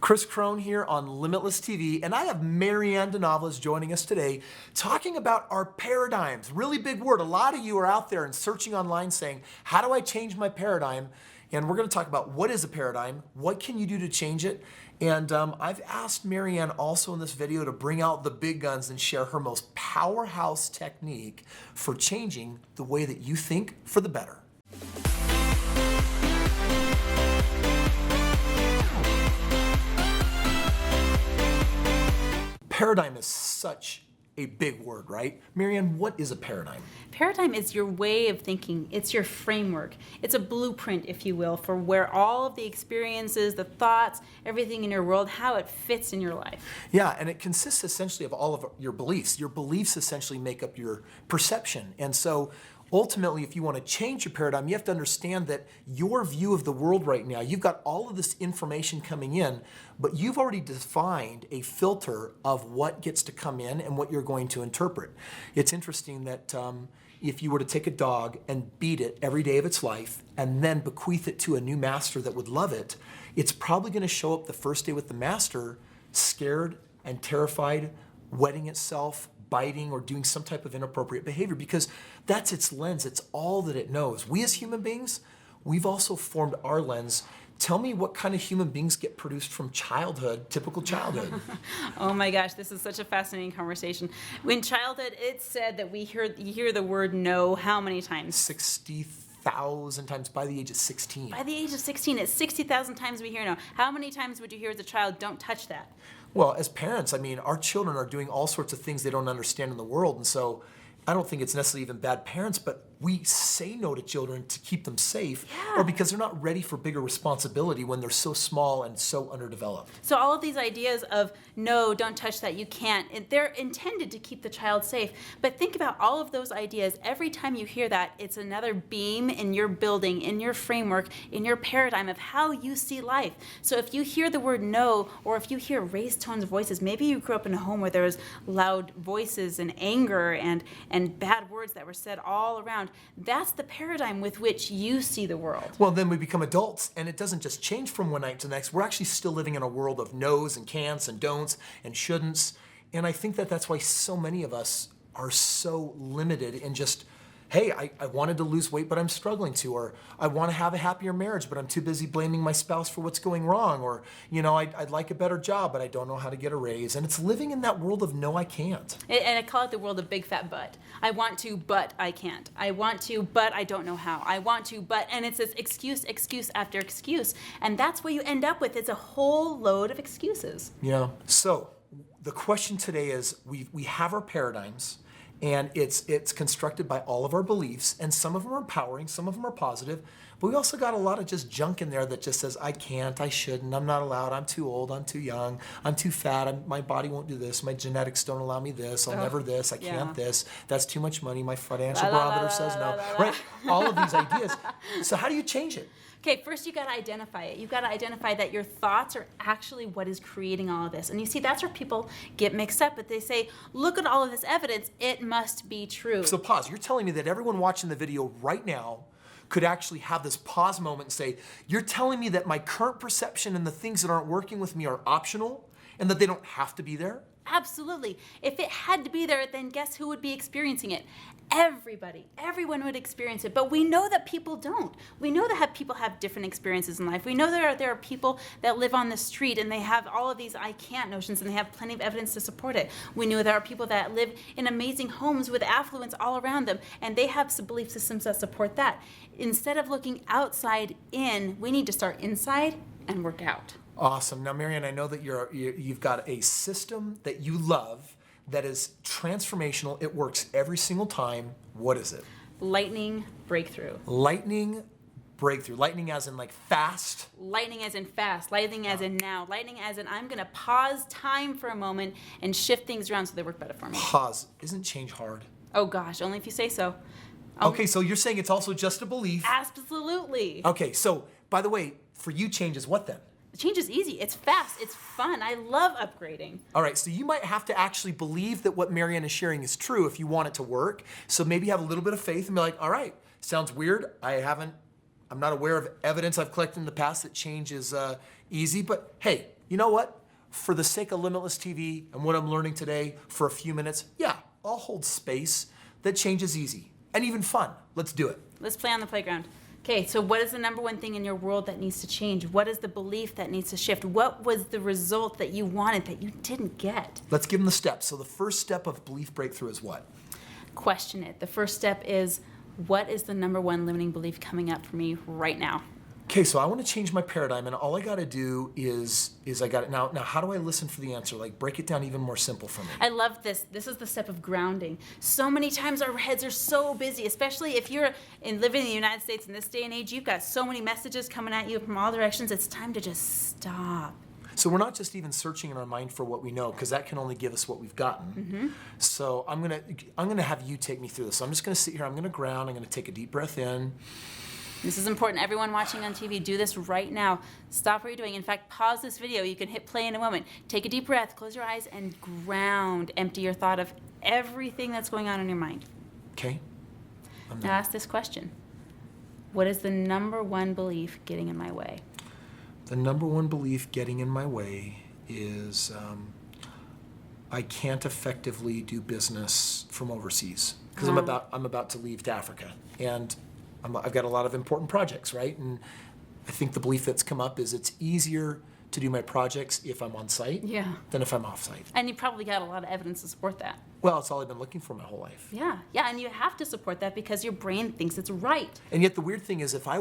Kris Krohn here on Limitless TV, and I have Marianne DeNavas joining us today talking about our paradigms. Really big word. A lot of you are out there and searching online saying, how do I change my paradigm? And we're going to talk about what is a paradigm, what can you do to change it, and I've asked Marianne also in this video to bring out the big guns and share her most powerhouse technique for changing the way that you think for the better. Paradigm is such a big word, right? Marianne, what is a paradigm? Paradigm is your way of thinking. It's your framework. It's a blueprint, if you will, for where all of the experiences, the thoughts, everything in your world, how it fits in your life. Yeah, and it consists essentially of all of your beliefs. Your beliefs essentially make up your perception. And so ultimately, if you want to change your paradigm, you have to understand that your view of the world right now, you've got all of this information coming in, but you've already defined a filter of what gets to come in and what you're going to interpret. It's interesting that if you were to take a dog and beat it every day of its life and then bequeath it to a new master that would love it, it's probably going to show up the first day with the master scared and terrified, wetting itself, biting, or doing some type of inappropriate behavior, because that's its lens. It's all that it knows. We as human beings, we've also formed our lens. Tell me what kind of human beings get produced from childhood, typical childhood. Oh my gosh, this is such a fascinating conversation. In childhood, it's said that you hear the word no how many times? 60,000 times by the age of 16. By the age of 16, it's 60,000 times we hear no. How many times would you hear as a child, don't touch that? Well, as parents, I mean, our children are doing all sorts of things they don't understand in the world. And so I don't think it's necessarily even bad parents, but we say no to children to keep them safe, or because they're not ready for bigger responsibility when they're so small and so underdeveloped. So all of these ideas of no, don't touch that, you can't, they're intended to keep the child safe. But think about all of those ideas. Every time you hear that, it's another beam in your building, in your framework, in your paradigm of how you see life. So if you hear the word no, or if you hear raised tones voices, maybe you grew up in a home where there was loud voices and anger and bad words that were said all around. That's the paradigm with which you see the world. Well, then we become adults, and it doesn't just change from one night to the next. We're actually still living in a world of no's and can'ts and don'ts and shouldn'ts. And I think that that's why so many of us are so limited in just, hey, I wanted to lose weight, but I'm struggling to, or I want to have a happier marriage, but I'm too busy blaming my spouse for what's going wrong, or, you know, I'd like a better job, but I don't know how to get a raise. And it's living in that world of no, I can't. And I call it the world of big fat but. I want to, but I can't. I want to, but I don't know how. I want to, but, and it's this excuse after excuse. And that's what you end up with. It's a whole load of excuses. Yeah. So the question today is, we have our paradigms, and it's constructed by all of our beliefs, and some of them are empowering, some of them are positive, but we also got a lot of just junk in there that just says, I can't, I shouldn't, I'm not allowed, I'm too old, I'm too young, I'm too fat, my body won't do this, my genetics don't allow me this, I'll never this, I can't this, that's too much money, my financial barometer says no, right? All of these ideas. So how do you change it? Okay, first you got to identify it. You've got to identify that your thoughts are actually what is creating all of this. And you see, that's where people get mixed up. But they say, look at all of this evidence. It must be true. So pause. You're telling me that everyone watching the video right now could actually have this pause moment and say, you're telling me that my current perception and the things that aren't working with me are optional and that they don't have to be there? Absolutely. If it had to be there, then guess who would be experiencing it? Everybody. Everyone would experience it. But we know that people don't. We know that people have different experiences in life. We know there are people that live on the street and they have all of these I can't notions and they have plenty of evidence to support it. We know there are people that live in amazing homes with affluence all around them and they have some belief systems that support that. Instead of looking outside in, we need to start inside and work out. Awesome. Now, Marianne, I know that you've got a system that you love that is transformational. It works every single time. What is it? Lightning breakthrough. Lightning breakthrough. Lightning as in like fast? Lightning as in fast. Lightning as in now. Lightning as in I'm going to pause time for a moment and shift things around so they work better for me. Pause. Isn't change hard? Oh gosh, only if you say so. Okay, so you're saying it's also just a belief? Absolutely. Okay, so by the way, for you, change is what then? Change is easy. It's fast. It's fun. I love upgrading. All right, so you might have to actually believe that what Marianne is sharing is true if you want it to work. So maybe have a little bit of faith and be like, all right, sounds weird. I'm not aware of evidence I've collected in the past that change is easy, but hey, you know what? For the sake of Limitless TV and what I'm learning today for a few minutes, yeah, I'll hold space. That change is easy and even fun. Let's do it. Let's play on the playground. Okay, so what is the number one thing in your world that needs to change? What is the belief that needs to shift? What was the result that you wanted that you didn't get? Let's give them the steps. So the first step of belief breakthrough is what? Question it. The first step is, what is the number one limiting belief coming up for me right now? Okay, so I want to change my paradigm, and all I got to do is I got it. Now, how do I listen for the answer? Like, break it down even more simple for me. I love this. This is the step of grounding. So many times our heads are so busy, especially if you're living in the United States in this day and age. You've got so many messages coming at you from all directions. It's time to just stop. So we're not just even searching in our mind for what we know, because that can only give us what we've gotten. So I'm gonna have you take me through this. So I'm just gonna sit here. I'm gonna ground. I'm gonna take a deep breath in. This is important. Everyone watching on TV, do this right now. Stop what you're doing. In fact, pause this video. You can hit play in a moment. Take a deep breath, close your eyes, and ground. Empty your thought of everything that's going on in your mind. Okay. Now ask this question. What is the number one belief getting in my way? The number one belief getting in my way is I can't effectively do business from overseas because I'm about to leave to Africa, and I've got a lot of important projects, right? And I think the belief that's come up is it's easier to do my projects if I'm on site than if I'm off site. And you probably got a lot of evidence to support that. Well, it's all I've been looking for my whole life. Yeah, and you have to support that because your brain thinks it's right. And yet the weird thing is if I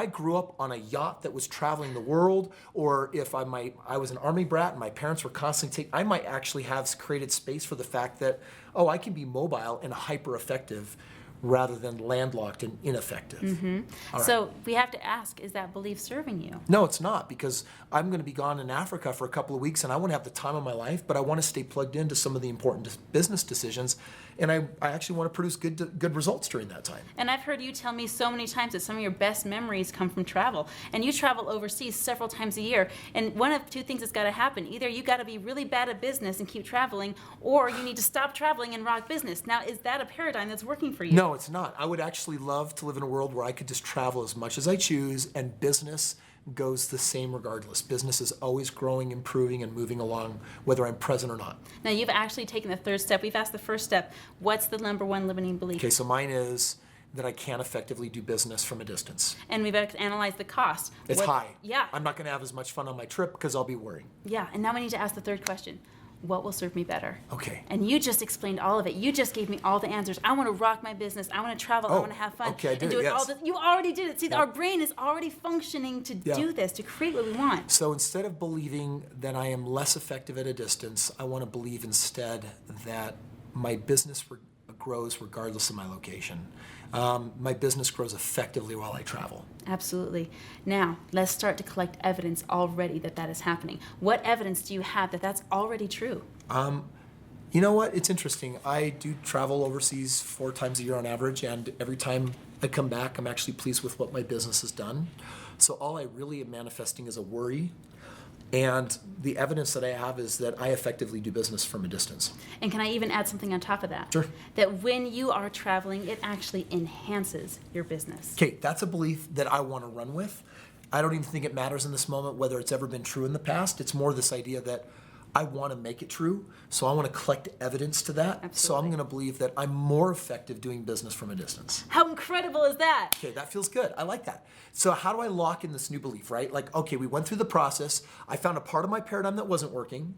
grew up on a yacht that was traveling the world, or if I was an Army brat and my parents were constantly I might actually have created space for the fact that, I can be mobile and hyper effective rather than landlocked and ineffective. All right. So we have to ask, is that belief serving you? No, it's not, because I'm going to be gone in Africa for a couple of weeks and I want to have the time of my life, but I want to stay plugged into some of the important business decisions, and I actually want to produce good results during that time. And I've heard you tell me so many times that some of your best memories come from travel, and you travel overseas several times a year, and one of two things has got to happen. Either you got to be really bad at business and keep traveling, or you need to stop traveling and rock business. Now, is that a paradigm that's working for you? No, it's not. I would actually love to live in a world where I could just travel as much as I choose, and business goes the same regardless. Business is always growing, improving, and moving along, whether I'm present or not. Now, you've actually taken the third step. We've asked the first step. What's the number one limiting belief? Okay, so mine is that I can't effectively do business from a distance. And we've analyzed the cost. It's high. Yeah. I'm not going to have as much fun on my trip because I'll be worrying. Yeah, and now we need to ask the third question. What will serve me better? Okay. And you just explained all of it. You just gave me all the answers. I want to rock my business. I want to travel. I want to have fun. Okay, I did and do it, yes. all this. You already did it. See, our brain is already functioning to do this, to create what we want. So instead of believing that I am less effective at a distance, I want to believe instead that my business grows regardless of my location. My business grows effectively while I travel. Absolutely. Now, let's start to collect evidence already that is happening. What evidence do you have that that's already true? You know what? It's interesting. I do travel overseas 4 times a year on average, and every time I come back, I'm actually pleased with what my business has done. So all I really am manifesting is a worry. And the evidence that I have is that I effectively do business from a distance. And can I even add something on top of that? Sure. That when you are traveling, it actually enhances your business. Okay, that's a belief that I want to run with. I don't even think it matters in this moment whether it's ever been true in the past. It's more this idea that I want to make it true, so I want to collect evidence to that. Absolutely. So I'm going to believe that I'm more effective doing business from a distance. How incredible is that? Okay, that feels good. I like that. So how do I lock in this new belief, right? Like, okay, we went through the process. I found a part of my paradigm that wasn't working.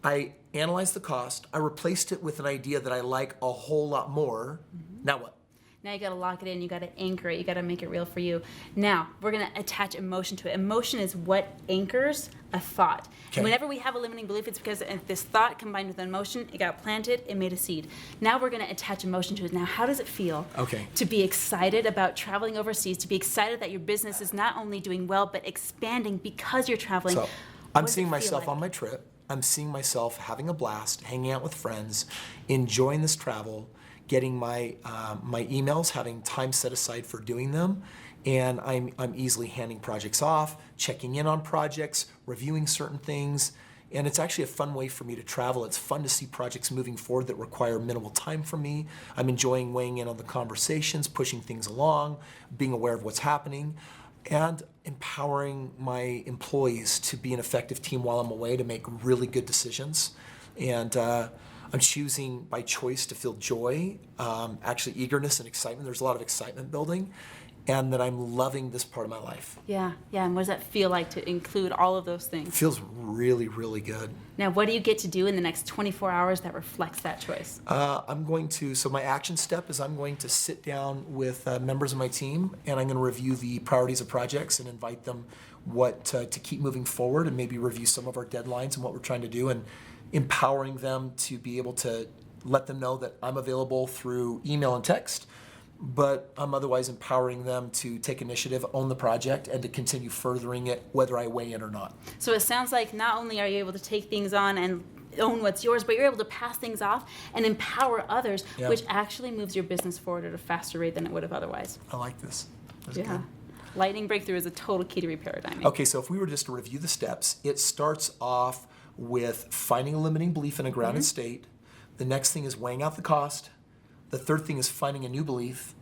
I analyzed the cost. I replaced it with an idea that I like a whole lot more. Now what? Now you got to lock it in. You got to anchor it. You got to make it real for you. Now we're going to attach emotion to it. Emotion is what anchors a thought. Okay. And whenever we have a limiting belief, it's because this thought combined with emotion, it got planted, it made a seed. Now we're going to attach emotion to it. Now, how does it feel to be excited about traveling overseas, to be excited that your business is not only doing well, but expanding because you're traveling? So I'm seeing myself on my trip. I'm seeing myself having a blast, hanging out with friends, enjoying this travel, getting my emails, having time set aside for doing them, and I'm easily handing projects off, checking in on projects, reviewing certain things, and it's actually a fun way for me to travel. It's fun to see projects moving forward that require minimal time from me. I'm enjoying weighing in on the conversations, pushing things along, being aware of what's happening. and empowering my employees to be an effective team while I'm away to make really good decisions. And I'm choosing by choice to feel joy, actually eagerness and excitement. There's a lot of excitement building, and that I'm loving this part of my life. Yeah. And what does that feel like to include all of those things? It feels really, really good. Now, what do you get to do in the next 24 hours that reflects that choice? So my action step is I'm going to sit down with members of my team, and I'm going to review the priorities of projects and invite them to keep moving forward, and maybe review some of our deadlines and what we're trying to do, and empowering them to be able to let them know that I'm available through email and text, but I'm otherwise empowering them to take initiative, own the project, and to continue furthering it whether I weigh in or not. So it sounds like not only are you able to take things on and own what's yours, but you're able to pass things off and empower others, Yeah. which actually moves your business forward at a faster rate than it would have otherwise. I like this. That's Yeah. good. Lightning breakthrough is a total key to reparadigming. Okay, so if we were just to review the steps, it starts off with finding a limiting belief in a grounded state. The next thing is weighing out the cost. The third thing is finding a new belief,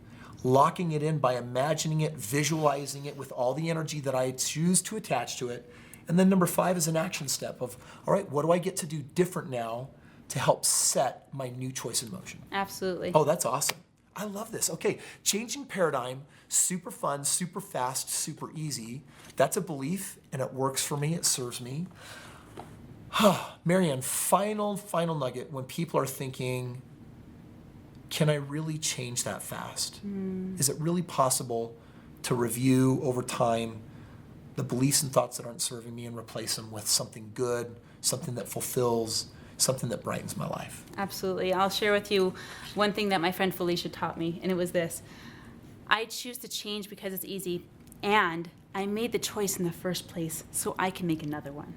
locking it in by imagining it, visualizing it with all the energy that I choose to attach to it. And then number 5 is an action step of, all right, what do I get to do different now to help set my new choice in motion? Absolutely. Oh, that's awesome. I love this. Okay, changing paradigm, super fun, super fast, super easy. That's a belief, and it works for me, it serves me. Marianne, final nugget when people are thinking, can I really change that fast? Is it really possible to review over time the beliefs and thoughts that aren't serving me and replace them with something good, something that fulfills, something that brightens my life? Absolutely. I'll share with you one thing that my friend Felicia taught me, and it was this. I choose to change because it's easy, and I made the choice in the first place so I can make another one.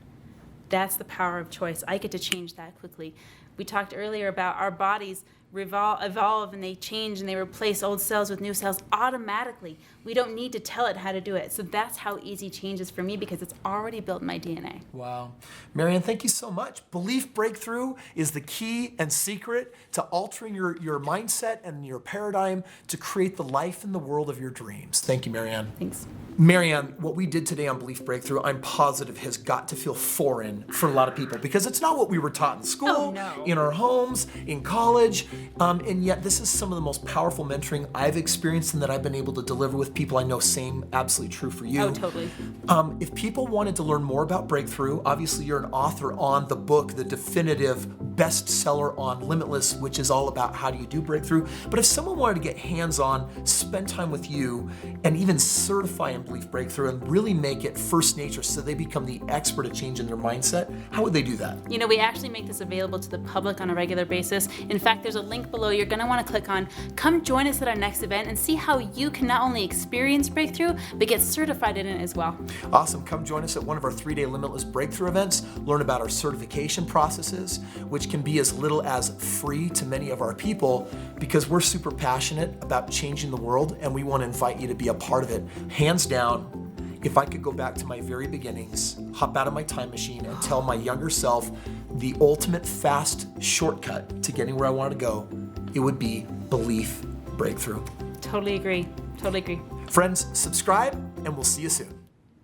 That's the power of choice. I get to change that quickly. We talked earlier about our bodies evolve and they change and they replace old cells with new cells automatically. We don't need to tell it how to do it. So that's how easy change is for me, because it's already built in my DNA. Wow. Marianne, thank you so much. Belief breakthrough is the key and secret to altering your mindset and your paradigm to create the life and the world of your dreams. Thank you, Marianne. Thanks. Marianne, what we did today on Belief Breakthrough, I'm positive has got to feel foreign for a lot of people, because it's not what we were taught in school, Oh, no. in our homes, in college, and yet this is some of the most powerful mentoring I've experienced and that I've been able to deliver with people I know. Same, absolutely true for you. Oh, totally. If people wanted to learn more about Breakthrough, obviously you're an author on the book, the definitive bestseller on Limitless, which is all about how do you do Breakthrough. But if someone wanted to get hands-on, spend time with you, and even certify in Belief Breakthrough and really make it first nature so they become the expert at changing their mindset, how would they do that? You know, we actually make this available to the public on a regular basis. In fact, there's a link below you're going to want to click on. Come join us at our next event and see how you can not only experience Breakthrough, but get certified in it as well. Awesome. Come join us at one of our 3-day Limitless Breakthrough events. Learn about our certification processes, which can be as little as free to many of our people, because we're super passionate about changing the world and we want to invite you to be a part of it. Hands down, if I could go back to my very beginnings, hop out of my time machine and tell my younger self the ultimate fast shortcut to getting where I want to go, it would be Belief Breakthrough. Totally agree. Totally agree. Friends, subscribe and we'll see you soon.